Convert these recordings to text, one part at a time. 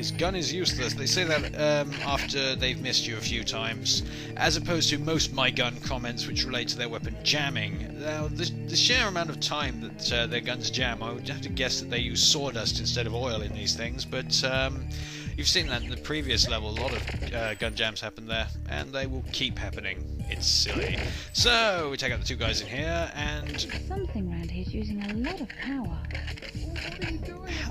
his gun is useless. They say that after they've missed you a few times, as opposed to most my gun comments which relate to their weapon jamming. Now, the sheer amount of time that their guns jam, I would have to guess that they use sawdust instead of oil in these things, but you've seen that in the previous level. A lot of gun jams happen there, and they will keep happening. It's silly. So, we take out the two guys in here, and... Something around here is using a lot of power.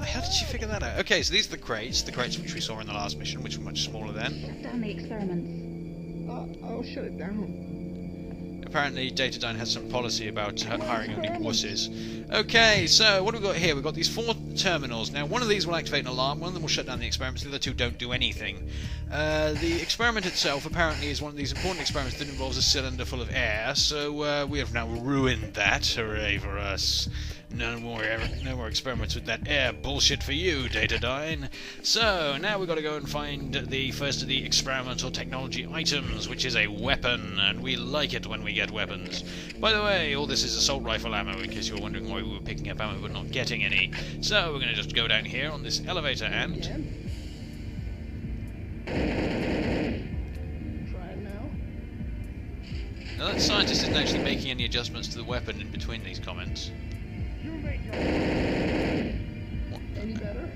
How did she figure that out? Okay, so these are the crates which we saw in the last mission, which were much smaller then. Shut down the experiments. I'll shut it down. Apparently, Datadyne has some policy about hiring only wusses. Okay, so what have we got here? We've got these 4 terminals. Now, one of these will activate an alarm, one of them will shut down the experiments, the other 2 don't do anything. The experiment itself apparently is one of these important experiments that involves a cylinder full of air, so we have now ruined that. Hooray for us. No more experiments with that air bullshit for you, Datadyne. So, now we've got to go and find the first of the experimental technology items, which is a weapon, and we like it when we get weapons. By the way, all this is assault rifle ammo, in case you were wondering why we were picking up ammo but not getting any. So, we're going to just go down here on this elevator and... Try it now. Now, that scientist isn't actually making any adjustments to the weapon in between these comments. Any better?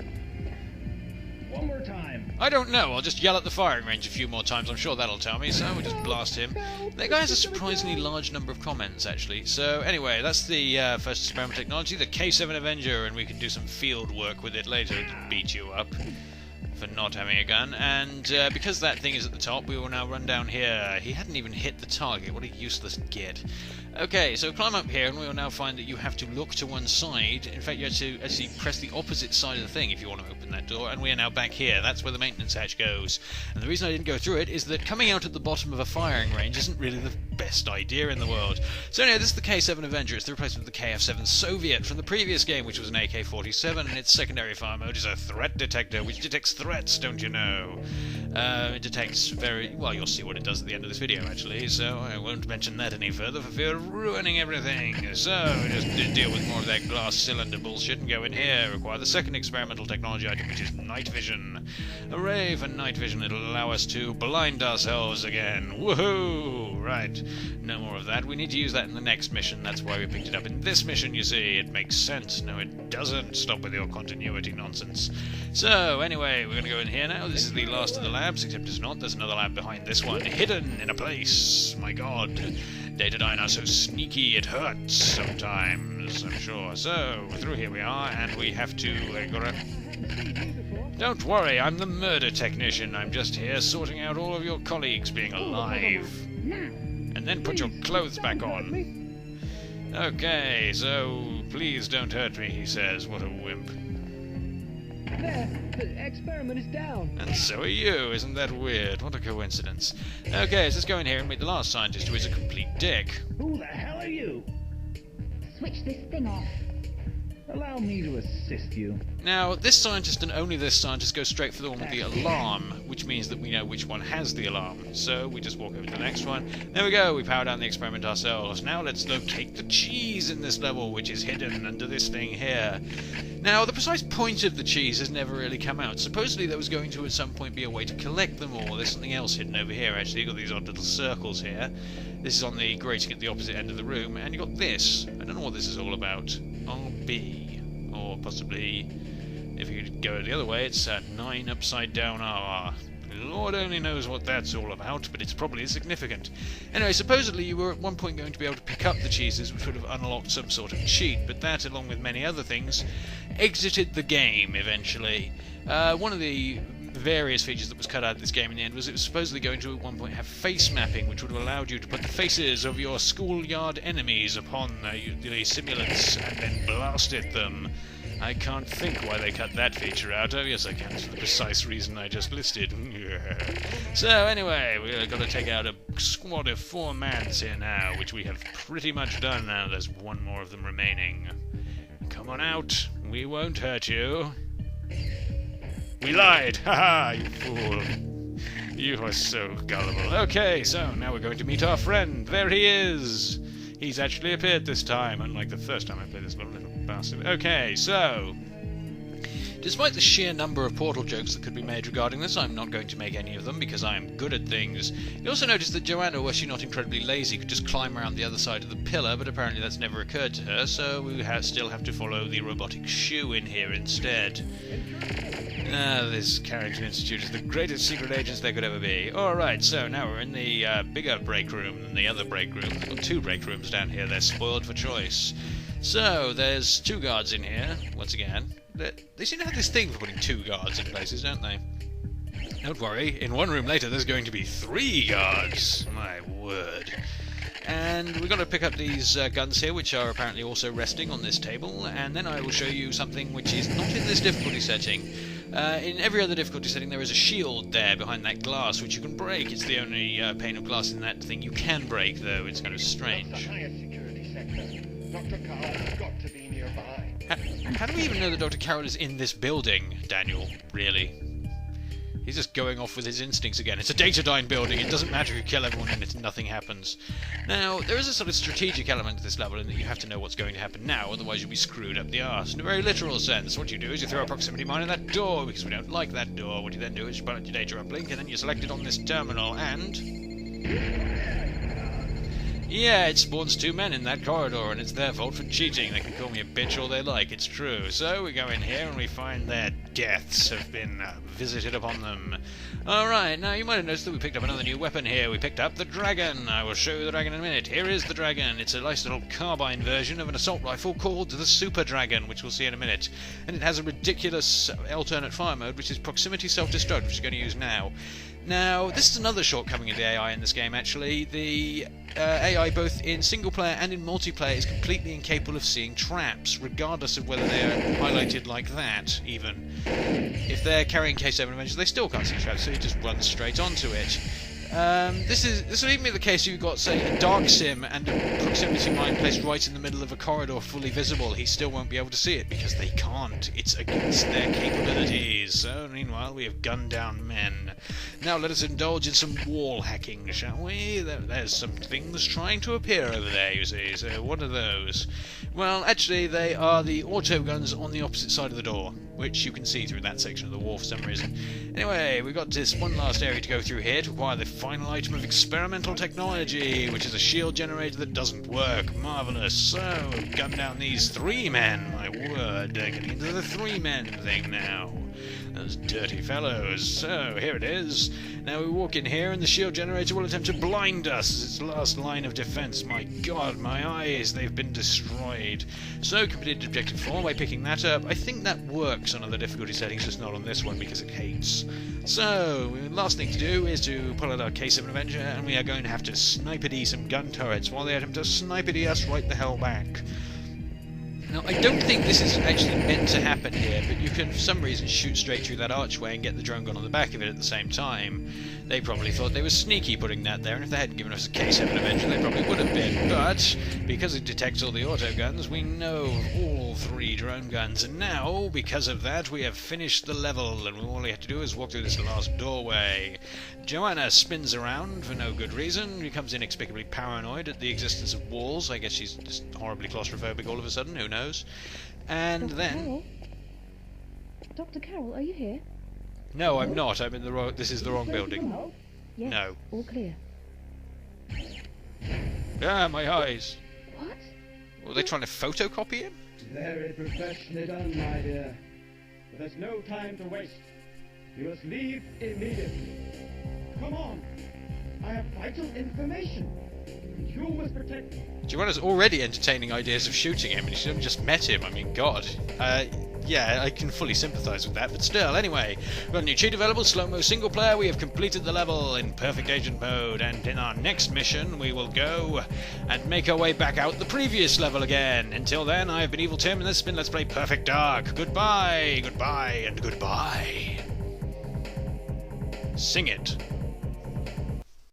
One more time. I don't know, I'll just yell at the firing range a few more times, I'm sure that'll tell me, so we'll just blast him. That guy has a surprisingly large number of comments, actually. So, anyway, that's the first experimental technology, the K7 Avenger, and we can do some field work with it later to beat you up for not having a gun. And because that thing is at the top, we will now run down here. He hadn't even hit the target, what a useless git. Okay, so climb up here, and we will now find that you have to look to one side. In fact, you have to actually press the opposite side of the thing if you want to open that door, and we are now back here. That's where the maintenance hatch goes. And the reason I didn't go through it is that coming out at the bottom of a firing range isn't really the best idea in the world. So anyway, this is the K7 Avenger. It's the replacement of the KF7 Soviet from the previous game, which was an AK-47, and its secondary fire mode is a threat detector, which detects threats, don't you know? It detects very... well, you'll see what it does at the end of this video, actually, so I won't mention that any further for fear of ruining everything. So, just deal with more of that glass cylinder bullshit and go in here. Require the second experimental technology item, which is night vision. Hooray for night vision. It'll allow us to blind ourselves again. Woohoo! Right. No more of that. We need to use that in the next mission. That's why we picked it up in this mission, you see. It makes sense. No, it doesn't. Stop with your continuity nonsense. So, anyway, we're going to go in here now. This is the last of the labs, except it's not. There's another lab behind this one, hidden in a place. My god. Datadyne are so sneaky, it hurts sometimes, I'm sure. So, through here we are, and we have to... Don't worry, I'm the murder technician. I'm just here sorting out all of your colleagues being alive. And then put your clothes back on. Okay, so please don't hurt me, he says. What a wimp. There, the experiment is down. And so are you, isn't that weird? What a coincidence. Okay, so let's go in here and meet the last scientist, who is a complete dick. Who the hell are you? Switch this thing off. Allow me to assist you. Now, this scientist and only this scientist goes straight for the one with the alarm, which means that we know which one has the alarm. So, we just walk over to the next one. There we go, we power down the experiment ourselves. Now let's locate the cheese in this level, which is hidden under this thing here. Now, the precise point of the cheese has never really come out. Supposedly there was going to at some point be a way to collect them all. There's something else hidden over here, actually. You've got these odd little circles here. This is on the grating at the opposite end of the room. And you've got this. I don't know what this is all about. RB. Or possibly, if you could go the other way, it's 9 upside down R. Lord only knows what that's all about, but it's probably significant. Anyway, supposedly you were at one point going to be able to pick up the cheeses, which would have unlocked some sort of cheat, but that, along with many other things, exited the game eventually. One of the various features that was cut out of this game in the end was it was supposedly going to at one point have face mapping, which would have allowed you to put the faces of your schoolyard enemies upon the simulants and then blasted them. I can't think why they cut that feature out. Oh yes I can, for the precise reason I just listed. So anyway, we've got to take out a squad of 4 mans here now, which we have pretty much done now. There's one more of them remaining. Come on out, we won't hurt you. We lied! Haha, you fool. You are so gullible. Okay, so now we're going to meet our friend. There he is! He's actually appeared this time, unlike the first time I played this little bastard. Okay, so... Despite the sheer number of Portal jokes that could be made regarding this, I'm not going to make any of them because I am good at things. You also notice that Joanna, were she not incredibly lazy, could just climb around the other side of the pillar, but apparently that's never occurred to her, so we still have to follow the robotic shoe in here instead. This Carrington Institute is the greatest secret agents there could ever be. Alright, so now we're in the bigger break room than the other break room. We've got 2 break rooms down here, they're spoiled for choice. So, there's 2 guards in here, once again. They seem to have this thing for putting 2 guards in places, don't they? Don't worry, in one room later there's going to be 3 guards! My word. And we've got to pick up these guns here, which are apparently also resting on this table, and then I will show you something which is not in this difficulty setting. In every other difficulty setting there is a shield there behind that glass which you can break. It's the only pane of glass in that thing you can break, though. It's kind of strange. That's the highest security sector. Dr. Carl's got to be nearby. How do we even know that Dr. Carroll is in this building, Daniel? Really? He's just going off with his instincts again. It's a Datadyne building. It doesn't matter if you kill everyone in it, nothing happens. Now, there is a sort of strategic element to this level in that you have to know what's going to happen now, otherwise you'll be screwed up the arse. In a very literal sense, what you do is you throw a proximity mine in that door, because we don't like that door. What you then do is you put your data uplink, and then you select it on this terminal, and... yeah, it spawns 2 men in that corridor, and it's their fault for cheating. They can call me a bitch all they like, it's true. So we go in here and we find their deaths have been visited upon them. Alright, now you might have noticed that we picked up another new weapon here. We picked up the dragon. I will show you the dragon in a minute. Here is the dragon. It's a nice little carbine version of an assault rifle called the Super Dragon, which we'll see in a minute. And it has a ridiculous alternate fire mode, which is proximity self-destruct, which we're going to use now. Now, this is another shortcoming of the AI in this game, actually. The AI, both in single-player and in multiplayer, is completely incapable of seeing traps, regardless of whether they're highlighted like that, even. If they're carrying K7 Avengers, they still can't see traps, so you just run straight onto it. This will even be the case if you've got, say, a dark sim and a proximity mine placed right in the middle of a corridor fully visible. He still won't be able to see it because they can't. It's against their capabilities. So, meanwhile, we have gunned down men. Now let us indulge in some wall hacking, shall we? There's some things trying to appear over there, you see. So, what are those? Well, actually, they are the auto guns on the opposite side of the door, which you can see through that section of the wall for some reason. Anyway, we've got this one last area to go through here to acquire the final item of experimental technology, which is a shield generator that doesn't work. Marvellous. So, gun down these 3 men. My word, getting into the 3 men thing now. Those dirty fellows. So, here it is. Now we walk in here and the shield generator will attempt to blind us as its last line of defense. My god, my eyes, they've been destroyed. So, completed objective 4 by picking that up. I think that works on other difficulty settings, just not on this one because it hates. So, the last thing to do is to pull out our K7 Avenger, and we are going to have to sniper-D some gun turrets while they attempt to sniper-D us right the hell back. Now, I don't think this is actually meant to happen here, but you can, for some reason, shoot straight through that archway and get the drone gun on the back of it at the same time. They probably thought they were sneaky putting that there, and if they hadn't given us a K7 Avenger, they probably would have been. But, because it detects all the auto guns, we know of all 3 drone guns, and now, because of that, we have finished the level, and all we have to do is walk through this last doorway. Joanna spins around for no good reason, becomes inexplicably paranoid at the existence of walls. I guess she's just horribly claustrophobic all of a sudden, who knows? And Dr. then... Carroll? Dr. Carroll, are you here? No, I'm not. I'm in the wrong... This is the wrong building. Yes, No. all clear. Ah, my eyes. What? Were they trying to photocopy him? Very professionally done, my dear. But there's no time to waste. You must leave immediately. Come on. I have vital information. You must protect me. Joanna's already entertaining ideas of shooting him, and she hasn't just met him. I mean, God. Yeah, I can fully sympathise with that, but still, anyway. We've got a new cheat available, slow-mo single player. We have completed the level in perfect agent mode, and in our next mission, we will go and make our way back out the previous level again. Until then, I've been Evil Tim, and this has been Let's Play Perfect Dark. Goodbye, goodbye, and goodbye. Sing it.